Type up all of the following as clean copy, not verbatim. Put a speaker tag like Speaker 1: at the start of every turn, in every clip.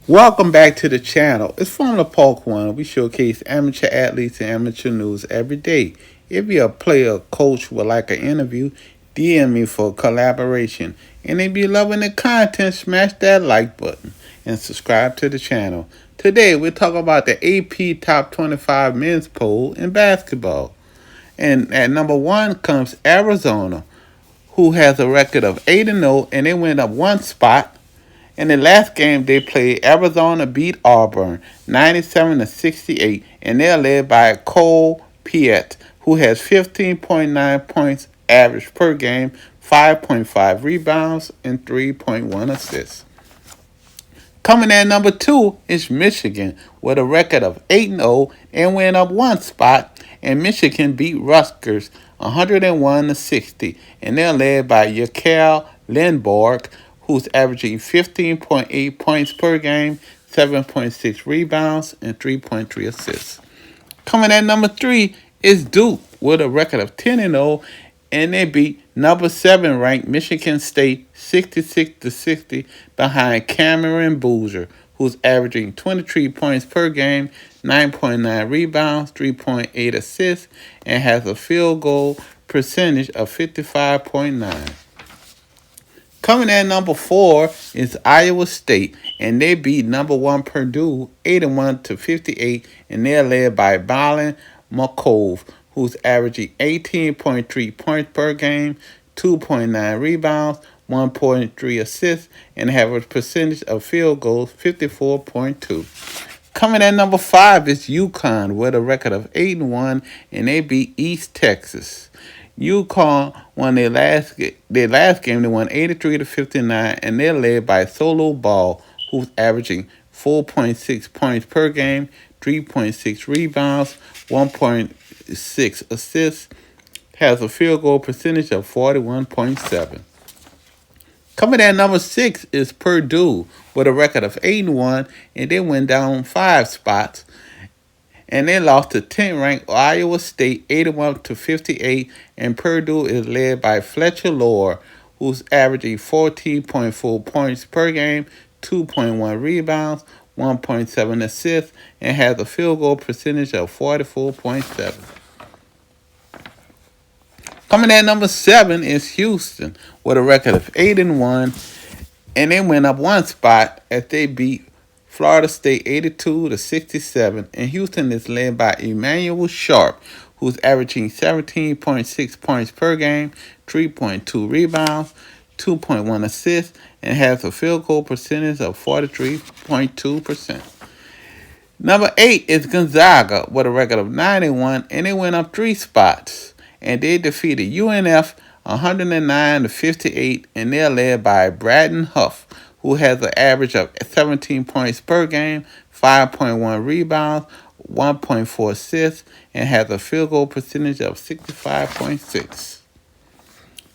Speaker 1: Welcome back to the channel. It's Formula Park One. We showcase amateur athletes and amateur news every day. If you're a player or coach would like an interview, DM me for collaboration. And if you're loving the content, smash that like button and subscribe to the channel. Today we're talking about the AP Top 25 Men's Poll in basketball. And at number one comes Arizona, who has a record of 8-0, and they went up one spot. In the last game they played, Arizona beat Auburn 97 to 68, and they're led by Cole Piet, who has 15.9 points average per game, 5.5 rebounds, and 3.1 assists. Coming at number two is Michigan with a record of 8-0 and went up one spot, and Michigan beat Rutgers 101 to 60, and they're led by Yakel Lindborg, who's averaging 15.8 points per game, 7.6 rebounds, and 3.3 assists. Coming at number three is Duke with a record of 10-0, and they beat number 7 ranked Michigan State 66 to 60 behind Cameron Boozer, who's averaging 23 points per game, 9.9 rebounds, 3.8 assists, and has a field goal percentage of 55.9. Coming at number four is Iowa State, and they beat number one Purdue 81 to 58, and they're led by Ballin McCove, who's averaging 18.3 points per game, 2.9 rebounds, 1.3 assists, and have a percentage of field goals 54.2. Coming at number five is UConn with a record of 8-1, and they beat East Texas. UConn won their last game. They won 83 to 59, and they're led by Solo Ball, who's averaging 4.6 points per game, 3.6 rebounds, 1.6 assists, has a field goal percentage of 41.7. Coming at number six is Purdue with a record of 8-1, and they went down five spots, and they lost to 10th ranked Iowa State 81 to 58, and Purdue is led by Fletcher Lohr, who's averaging 14.4 points per game, 2.1 rebounds, 1.7 assists, and has a field goal percentage of 44.7. Coming at number seven is Houston with a record of 8-1, and they went up one spot as they beat Florida State 82 to 67, and Houston is led by Emmanuel Sharp, who's averaging 17.6 points per game, 3.2 rebounds, 2.1 assists, and has a field goal percentage of 43.2%. Number eight is Gonzaga with a record of 91, and they went up three spots, and they defeated UNF 109 to 58, and they're led by Braden Huff, who has an average of 17 points per game, 5.1 rebounds, 1.4 assists, and has a field goal percentage of 65.6.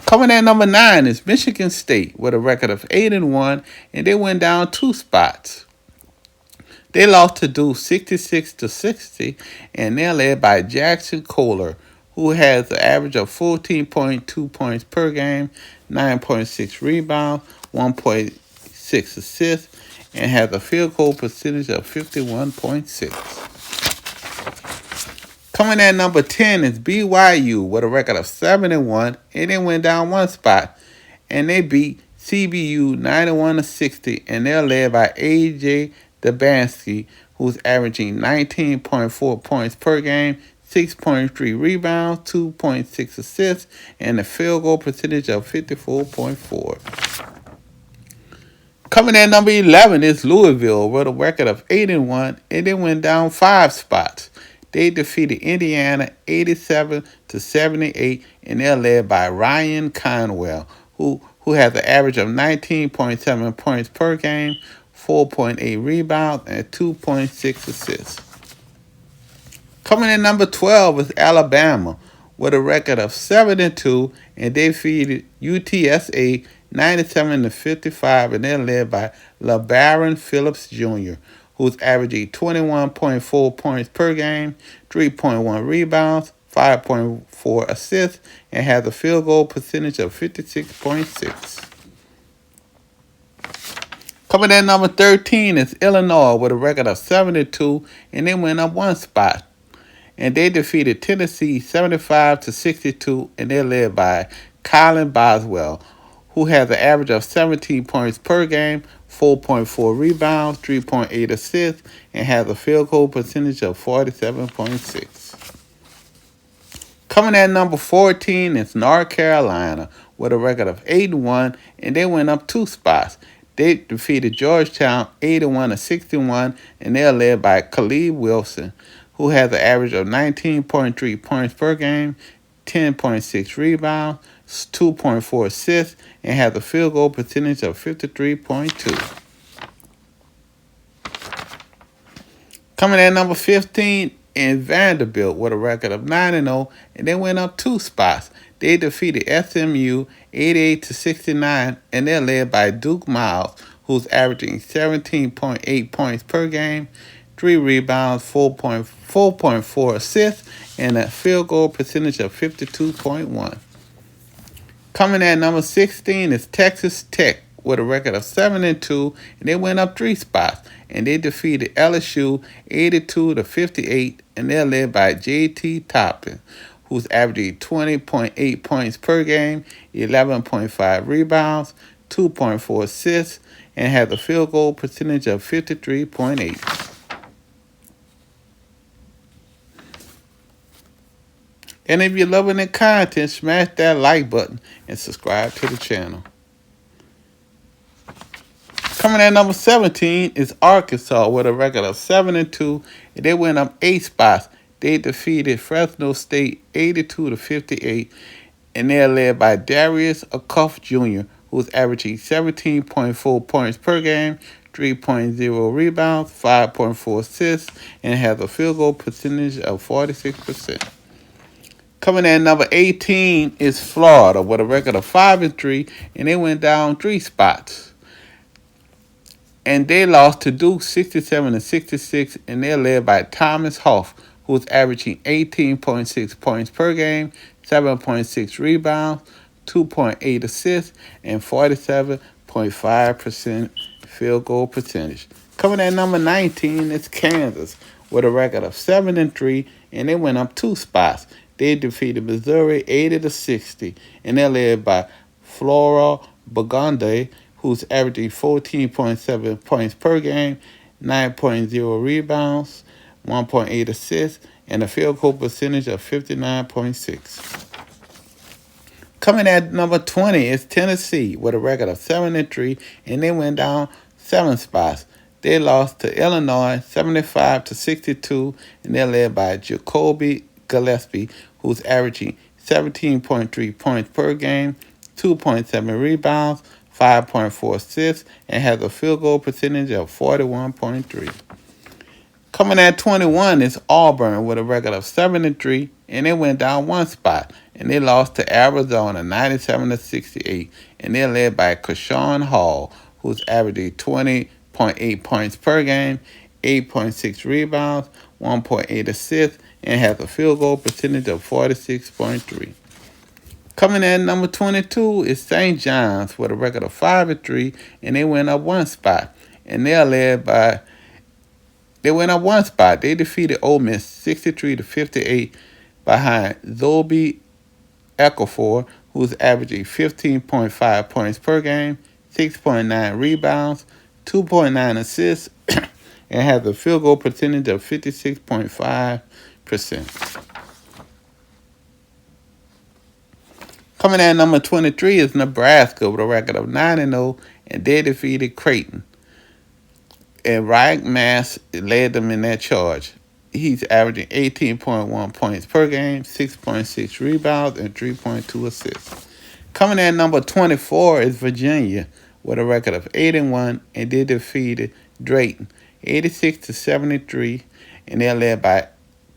Speaker 1: Coming at number nine is Michigan State with a record of 8-1, and they went down two spots. They lost to Duke 66 to 60, and they're led by Jackson Kohler, who has an average of 14.2 points per game, 9.6 rebounds, 1.6 assists, and has a field goal percentage of 51.6. Coming at number 10 is BYU with a record of 7-1, and they went down one spot, and they beat CBU 91 to 60, and they're led by AJ Dabansky, who's averaging 19.4 points per game, 6.3 rebounds, 2.6 assists, and a field goal percentage of 54.4. Coming at number 11 is Louisville with a record of 8-1, and they went down five spots. They defeated Indiana 87 to 78, and they're led by Ryan Conwell, who has an average of 19.7 points per game, 4.8 rebounds, and 2.6 assists. Coming in number 12 is Alabama with a record of 7-2, and they defeated UTSA 97 to 55, and they're led by LeBaron Phillips Jr., who's averaging 21.4 points per game, 3.1 rebounds, 5.4 assists, and has a field goal percentage of 56.6. Coming in number 13 is Illinois with a record of 72, and they went up one spot. And they defeated Tennessee 75 to 62, and they're led by Colin Boswell, who has an average of 17 points per game, 4.4 rebounds, 3.8 assists, and has a field goal percentage of 47.6. Coming at number 14 is North Carolina with a record of 8-1, and they went up two spots. They defeated Georgetown 81 to 61, and they're led by Khalid Wilson, who has an average of 19.3 points per game, 10.6 rebounds, 2.4 assists, and has a field goal percentage of 53.2. Coming at number 15 is Vanderbilt with a record of 9-0, and they went up two spots. They defeated SMU 88 to 69, and they're led by Duke Miles, who's averaging 17.8 points per game, 3 rebounds, 4.4 assists, and a field goal percentage of 52.1. Coming at number 16 is Texas Tech with a record of 7-2, and they went up three spots. And they defeated LSU 82 to 58, and they're led by J.T. Toppin, who's averaging 20.8 points per game, 11.5 rebounds, 2.4 assists, and has a field goal percentage of 53.8. And if you're loving the content, smash that like button and subscribe to the channel. Coming at number 17 is Arkansas with a record of 7-2, and they went up 8 spots. They defeated Fresno State 82 to 58, and they're led by Darius Acuff Jr., who's averaging 17.4 points per game, 3.0 rebounds, 5.4 assists, and has a field goal percentage of 46%. Coming at number 18 is Florida with a record of 5-3, and they went down 3 spots. And they lost to Duke 67 to 66, and they're led by Thomas Hoff, who's averaging 18.6 points per game, 7.6 rebounds, 2.8 assists, and 47.5% field goal percentage. Coming at number 19 is Kansas with a record of 7-3, and they went up 2 spots. They defeated Missouri 80 to 60, and they're led by Flora Burgundy, who's averaging 14.7 points per game, 9.0 rebounds, 1.8 assists, and a field goal percentage of 59.6. Coming at number 20 is Tennessee with a record of 7-3, and they went down 7 spots. They lost to Illinois 75 to 62, and they're led by Jacoby Gillespie, who's averaging 17.3 points per game, 2.7 rebounds, 5.4 assists, and has a field goal percentage of 41.3. Coming at 21 is Auburn with a record of 7-3, and they went down 1 spot, and they lost to Arizona 97 to 68, and they're led by Kershawn Hall, who's averaging 20.8 points per game, 8.6 rebounds, 1.8 assists, and has a field goal percentage of 46.3. Coming in at number 22 is St. John's with a record of 5-3, and they went up 1 spot. And they went up 1 spot. They defeated Ole Miss 63 to 58 behind Zobe Okafor, who's averaging 15.5 points per game, 6.9 rebounds, 2.9 assists, and has a field goal percentage of 56.5%. Coming at number 23 is Nebraska with a record of 9-0, and they defeated Creighton. And Ryan Mass led them in that charge. He's averaging 18.1 points per game, 6.6 rebounds, and 3.2 assists. Coming at number 24 is Virginia with a record of 8-1, and they defeated Drayton 86 to 73, and they're led by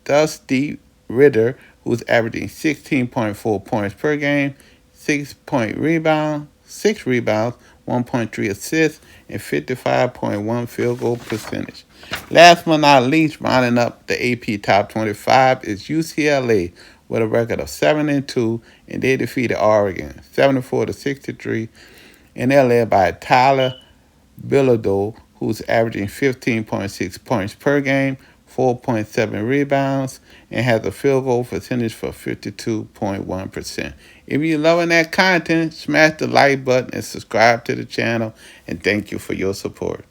Speaker 1: Dusty Ritter, who's averaging 16.4 points per game, 6 rebounds, 1.3 assists, and 55.1 field goal percentage. Last but not least, rounding up the AP Top 25 is UCLA with a record of 7-2, and they defeated Oregon 74 to 63, and they're led by Tyler Bilodeau, who's averaging 15.6 points per game, 4.7 rebounds, and has a field goal percentage for 52.1%. If you're loving that content, smash the like button and subscribe to the channel, and thank you for your support.